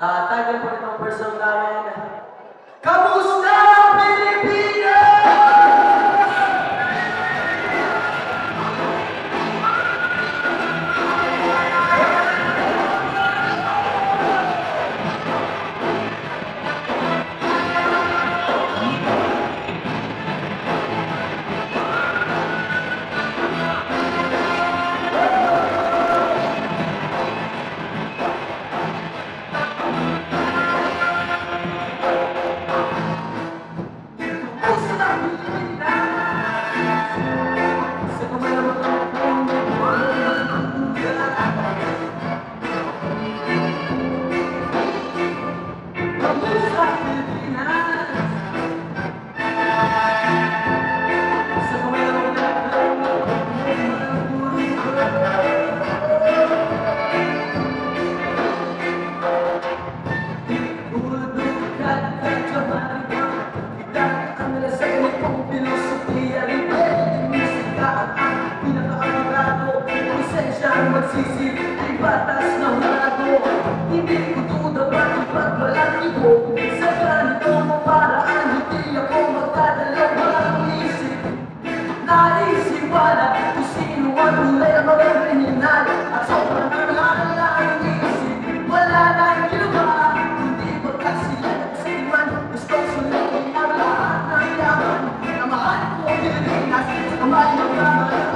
Title po nitong person namin, Kamusta Pilipinas? Magsisip, ay batas na hulago. Hindi ko duda bakit ba't walang ibo. Sa ganito mo paraan, hindi ako magdadalaw. Walang isip, naisiwala kung sino ang tunay ang mga kriminal. At sobrang nangangala ang isip, wala na ang ginawa. Hindi ba kasi yan ang siman, gustong sulayin ang lahat ng yaman. Na mahal ko ang Pilipinas, sa kamay ng laman.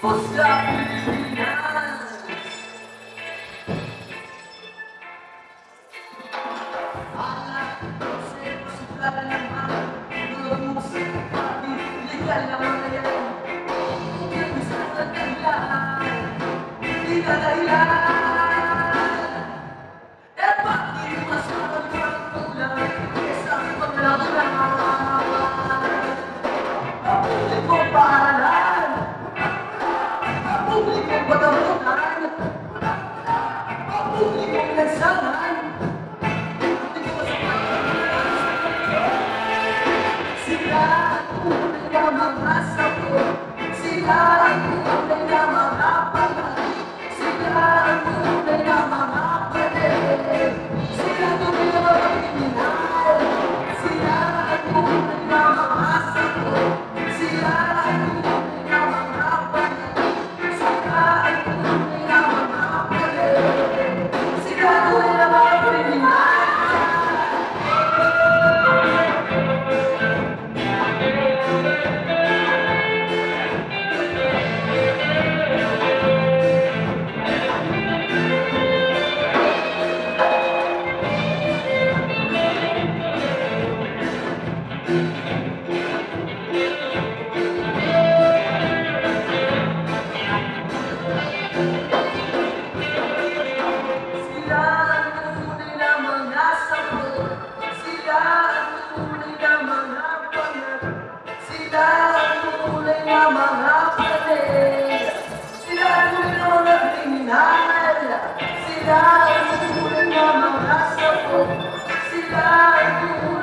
Kamusta Pilipinas? Anak ko sa sugal naman, tulog mo sa pati, legal naman na yan. Kung gusto sa dahilan, hindi ka dahilan. Eh bakit mas maraming kulang kesa paglaban? Papulit mo pahalan, publikong patamunan, publikong lansangan. Sila ang tunay na mga sagot, sila ang tunay na mga pangalan, sila ang tunay na mga pader, sila ang tunay na mga kriminal, sila ang tunay na mga sagot, sila ang tunay na mga pangalan. Sila ang tunay na mga sagot, sila ang tunay